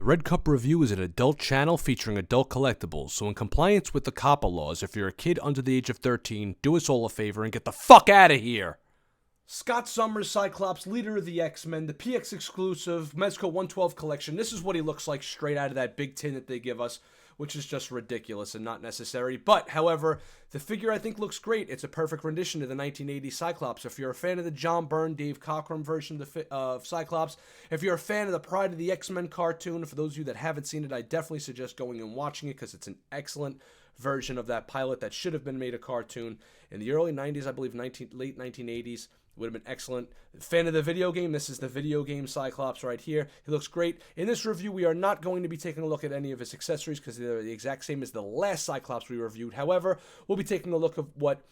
The Red Cup Review is an adult channel featuring adult collectibles, so in compliance with the COPPA laws, if you're a kid under the age of 13, do us all a favor and get the fuck out of here! Scott Summers Cyclops, leader of the X-Men, the PX exclusive Mezco 112 collection. This is what he looks like straight out of that big tin that they give us, which is just ridiculous and not necessary. But, however, the figure I think looks great. It's a perfect rendition of the 1980 Cyclops. If you're a fan of the John Byrne, Dave Cockrum version of Cyclops, if you're a fan of the Pride of the X-Men cartoon, for those of you that haven't seen it, I definitely suggest going and watching it because it's an excellent version of that pilot that should have been made a cartoon in the early 90s, I believe late 1980s. Would have been excellent. Fan of the video game, this is the video game Cyclops right here. He looks great. In this review, we are not going to be taking a look at any of his accessories because they're the exact same as the last Cyclops we reviewed. However, we'll be taking a look at what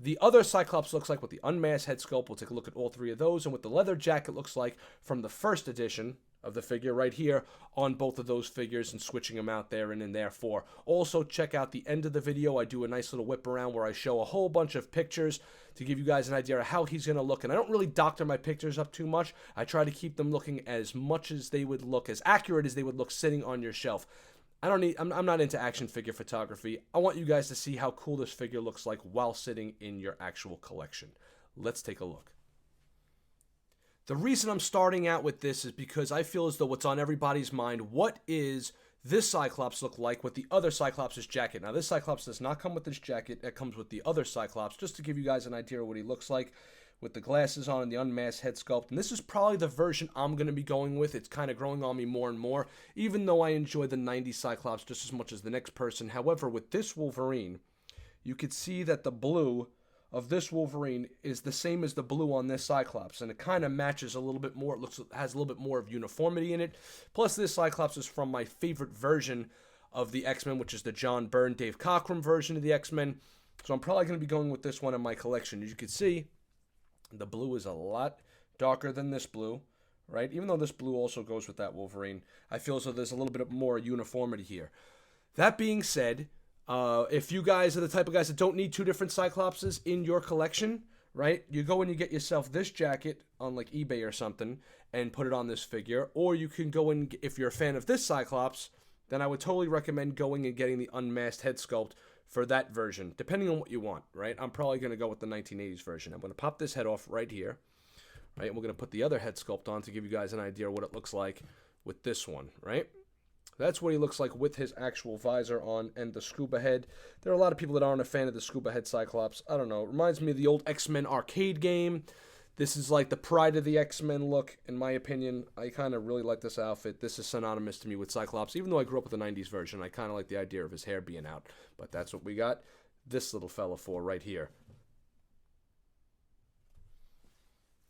the other Cyclops looks like with the unmasked head sculpt. We'll take a look at all three of those and what the leather jacket looks like from the first edition of the figure right here on both of those figures and switching them out there and in there for. Also, check out the end of the video. I do a nice little whip around where I show a whole bunch of pictures to give you guys an idea of how he's going to look. And I don't really doctor my pictures up too much. I try to keep them looking as much as they would look, as accurate as they would look sitting on your shelf. I'm not into action figure photography. I want you guys to see how cool this figure looks like while sitting in your actual collection. Let's take a look. The reason I'm starting out with this is because I feel as though what's on everybody's mind, what is this Cyclops look like with the other Cyclops' jacket? Now, this Cyclops does not come with this jacket. It comes with the other Cyclops, just to give you guys an idea of what he looks like with the glasses on and the unmasked head sculpt. And this is probably the version I'm going to be going with. It's kind of growing on me more and more, even though I enjoy the 90s Cyclops just as much as the next person. However, with this Wolverine, you could see that the blue of this Wolverine is the same as the blue on this Cyclops, and it kind of matches a little bit more. It has a little bit more of uniformity in it. Plus, this Cyclops is from my favorite version of the X-Men, which is the John Byrne, Dave Cockrum version of the X-Men. So I'm probably going to be going with this one in my collection. As you can see, the blue is a lot darker than this blue, right? Even though this blue also goes with that Wolverine, I feel as though there's a little bit more uniformity here. That being said, if you guys are the type of guys that don't need two different Cyclopses in your collection, right? You go and you get yourself this jacket on like eBay or something and put it on this figure. Or you can go and, if you're a fan of this Cyclops, then I would totally recommend going and getting the unmasked head sculpt for that version, depending on what you want, right? I'm probably going to go with the 1980s version. I'm going to pop this head off right here, right? And we're going to put the other head sculpt on to give you guys an idea of what it looks like with this one, right? That's what he looks like with his actual visor on and the scuba head. There are a lot of people that aren't a fan of the scuba head Cyclops. I don't know. It reminds me of the old X-Men arcade game. This is like the Pride of the X-Men look, in my opinion. I kind of really like this outfit. This is synonymous to me with Cyclops. Even though I grew up with the 90s version, I kind of like the idea of his hair being out. But that's what we got this little fella for right here.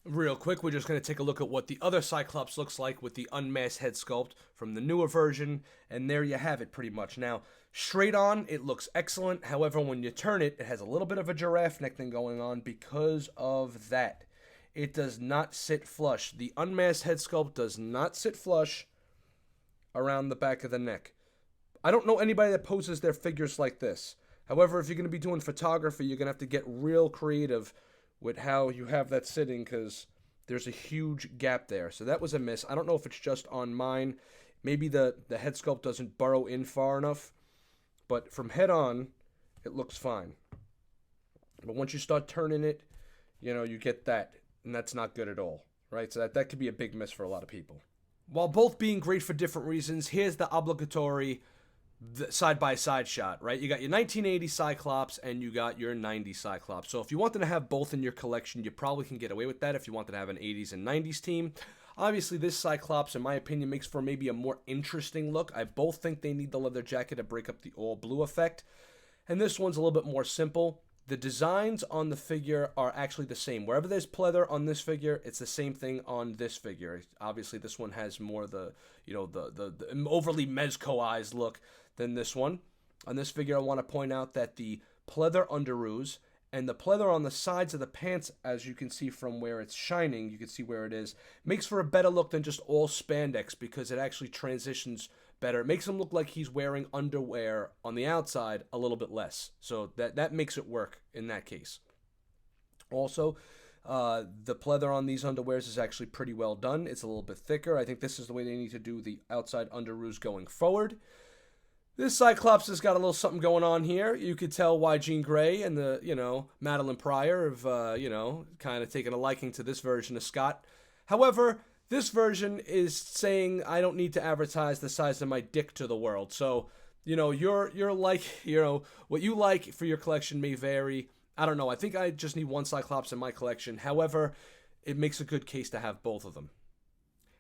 Real quick, we're just going to take a look at what the other Cyclops looks like with the unmasked head sculpt from the newer version, and there you have it pretty much. Now, straight on, it looks excellent. However, when you turn it, it has a little bit of a giraffe neck thing going on because of that. It does not sit flush. The unmasked head sculpt does not sit flush around the back of the neck. I don't know anybody that poses their figures like this. However, if you're going to be doing photography, you're going to have to get real creative with how you have that sitting because there's a huge gap there. So that was a miss. I don't know if it's just on mine. Maybe the head sculpt doesn't burrow in far enough. But from head on, it looks fine. But once you start turning it, you know, you get that. And that's not good at all, right? So that could be a big miss for a lot of people. While both being great for different reasons, here's the obligatory side-by-side shot, right? You got your 1980 Cyclops and you got your 90s Cyclops. So if you wanted to have both in your collection, you probably can get away with that if you wanted to have an 80s and 90s team. Obviously, this Cyclops, in my opinion, makes for maybe a more interesting look. I both think they need the leather jacket to break up the all-blue effect. And this one's a little bit more simple. The designs on the figure are actually the same. Wherever there's pleather on this figure, it's the same thing on this figure. Obviously, this one has more the overly Mezco-ized look than this one. On this figure, I want to point out that the pleather underoos and the pleather on the sides of the pants, as you can see from where it's shining, you can see where it is, makes for a better look than just all spandex because it actually transitions better. It makes him look like he's wearing underwear on the outside a little bit less. So that makes it work in that case. Also, The pleather on these underwears is actually pretty well done. It's a little bit thicker. I think this is the way they need to do the outside underoos going forward. This Cyclops has got a little something going on here. You could tell why Jean Grey and Madeline Pryor have, kind of taken a liking to this version of Scott. However, this version is saying I don't need to advertise the size of my dick to the world. So, you're like, what you like for your collection may vary. I don't know. I think I just need one Cyclops in my collection. However, it makes a good case to have both of them.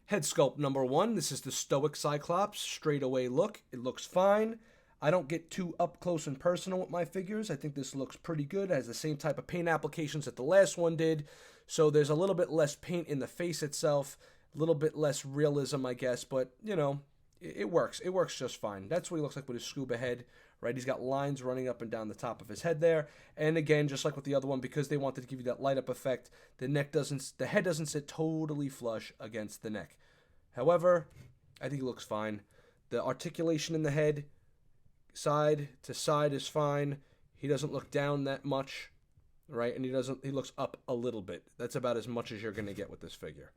Head sculpt number 1. This is the Stoic Cyclops straightaway look. It looks fine. I don't get too up close and personal with my figures. I think this looks pretty good. It has the same type of paint applications that the last one did. So there's a little bit less paint in the face itself. A little bit less realism, I guess. But, it works. It works just fine. That's what he looks like with his scuba head. Right, he's got lines running up and down the top of his head there, and again, just like with the other one, because they wanted to give you that light up effect, the head doesn't sit totally flush against the neck. However, I think it looks fine. The articulation in the head, side to side, is fine. He doesn't look down that much, right, and he looks up a little bit. That's about as much as you're going to get with this figure.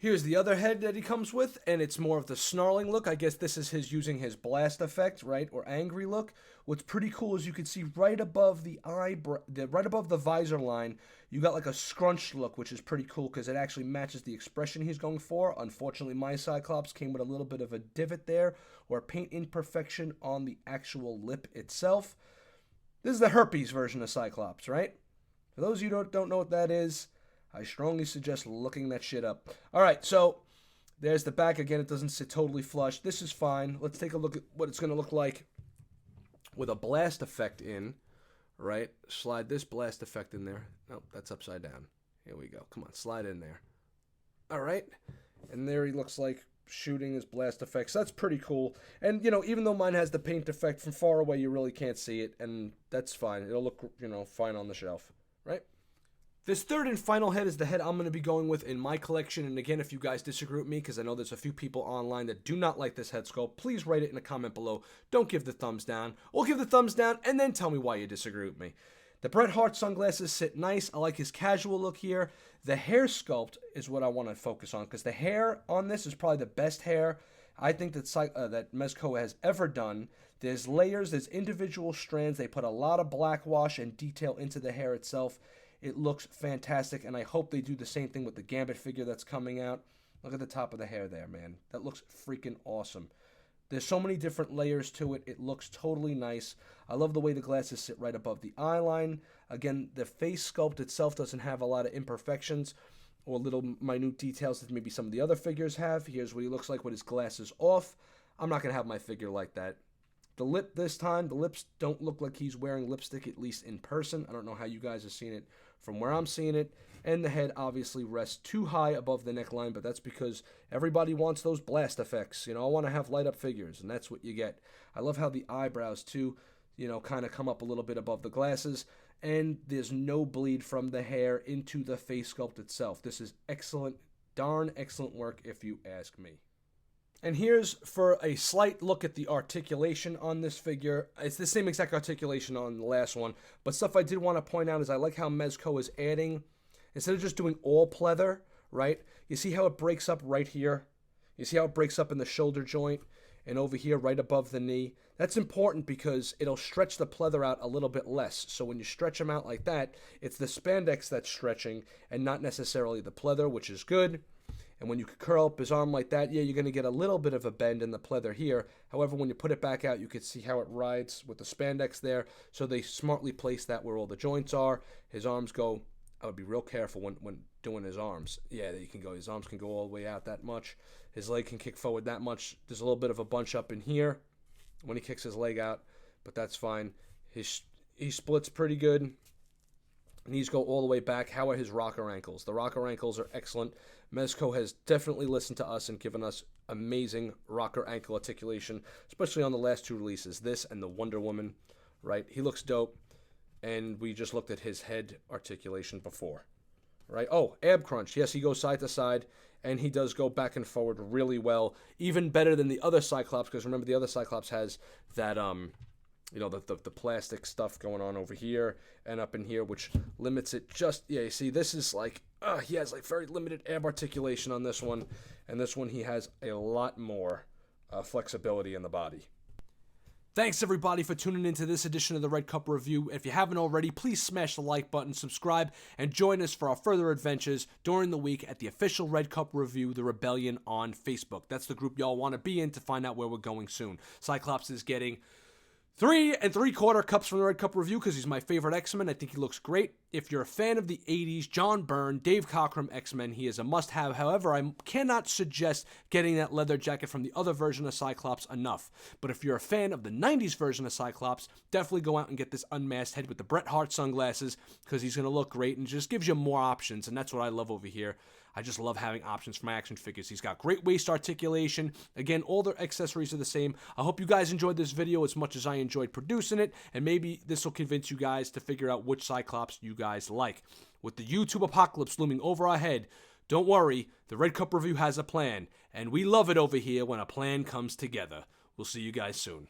Here's the other head that he comes with, and it's more of the snarling look. I guess this is his using his blast effect, right, or angry look. What's pretty cool is you can see right above the right above the visor line, you got like a scrunched look, which is pretty cool because it actually matches the expression he's going for. Unfortunately, my Cyclops came with a little bit of a divot there, or paint imperfection on the actual lip itself. This is the herpes version of Cyclops, right? For those of you who don't know what that is, I strongly suggest looking that shit up. All right, so there's the back. Again, it doesn't sit totally flush. This is fine. Let's take a look at what it's going to look like with a blast effect in, right? Slide this blast effect in there. Nope, that's upside down. Here we go. Come on, slide in there. All right, and there he looks like shooting his blast effects. That's pretty cool. And, even though mine has the paint effect, from far away you really can't see it, and that's fine. It'll look, fine on the shelf, right? This third and final head is the head I'm going to be going with in my collection. And again, if you guys disagree with me, because I know there's a few people online that do not like this head sculpt, please write it in a comment below. Don't give the thumbs down. Or give the thumbs down and then tell me why you disagree with me. The Bret Hart sunglasses sit nice. I like his casual look here. The hair sculpt is what I want to focus on, because the hair on this is probably the best hair I think that Mezco has ever done. There's layers, there's individual strands. They put a lot of black wash and detail into the hair itself. It looks fantastic, and I hope they do the same thing with the Gambit figure that's coming out. Look at the top of the hair there, man. That looks freaking awesome. There's so many different layers to it. It looks totally nice. I love the way the glasses sit right above the eye line. Again, the face sculpt itself doesn't have a lot of imperfections or little minute details that maybe some of the other figures have. Here's what he looks like with his glasses off. I'm not going to have my figure like that. The lip this time, the lips don't look like he's wearing lipstick, at least in person. I don't know how you guys have seen it from where I'm seeing it. And the head obviously rests too high above the neckline, but that's because everybody wants those blast effects. I want to have light up figures, and that's what you get. I love how the eyebrows too, kind of come up a little bit above the glasses, and there's no bleed from the hair into the face sculpt itself. This is excellent, darn excellent work if you ask me. And here's for a slight look at the articulation on this figure. It's the same exact articulation on the last one, but stuff I did want to point out is I like how Mezco is adding, instead of just doing all pleather, right? You see how it breaks up right here? You see how it breaks up in the shoulder joint and over here right above the knee? That's important because it'll stretch the pleather out a little bit less. So when you stretch them out like that, it's the spandex that's stretching and not necessarily the pleather, which is good. And when you curl up his arm like that, yeah, you're going to get a little bit of a bend in the pleather here. However, when you put it back out, you can see how it rides with the spandex there. So they smartly place that where all the joints are. His arms go, I would be real careful when doing his arms. Yeah, you can go. His arms can go all the way out that much. His leg can kick forward that much. There's a little bit of a bunch up in here when he kicks his leg out, but that's fine. He splits pretty good. Knees go all the way back. How are his rocker ankles? The rocker ankles are excellent. Mezco has definitely listened to us and given us amazing rocker ankle articulation, especially on the last two releases, this and the Wonder Woman, right? He looks dope, and we just looked at his head articulation before, right? Oh, ab crunch. Yes, he goes side to side, and he does go back and forward really well, even better than the other Cyclops, because remember the other Cyclops has that you know, the plastic stuff going on over here and up in here, which limits it just, yeah, you see, this is like, he has like very limited ab articulation on this one, and this one he has a lot more flexibility in the body. Thanks everybody for tuning into this edition of the Red Cup Review. If you haven't already, please smash the like button, subscribe, and join us for our further adventures during the week at the official Red Cup Review, The Rebellion on Facebook. That's the group y'all want to be in to find out where we're going soon. Cyclops is getting 3 3/4 cups from the Red Cup Review because he's my favorite X-Men. I think he looks great. If you're a fan of the 80s, John Byrne, Dave Cockrum X-Men, he is a must-have. However, I cannot suggest getting that leather jacket from the other version of Cyclops enough. But if you're a fan of the 90s version of Cyclops, definitely go out and get this unmasked head with the Bret Hart sunglasses because he's going to look great and just gives you more options, and that's what I love over here. I just love having options for my action figures. He's got great waist articulation. Again, all their accessories are the same. I hope you guys enjoyed this video as much as I enjoyed producing it, and maybe this will convince you guys to figure out which Cyclops you guys like. With the YouTube apocalypse looming over our head, don't worry, the Red Cup Review has a plan, and we love it over here when a plan comes together. We'll see you guys soon.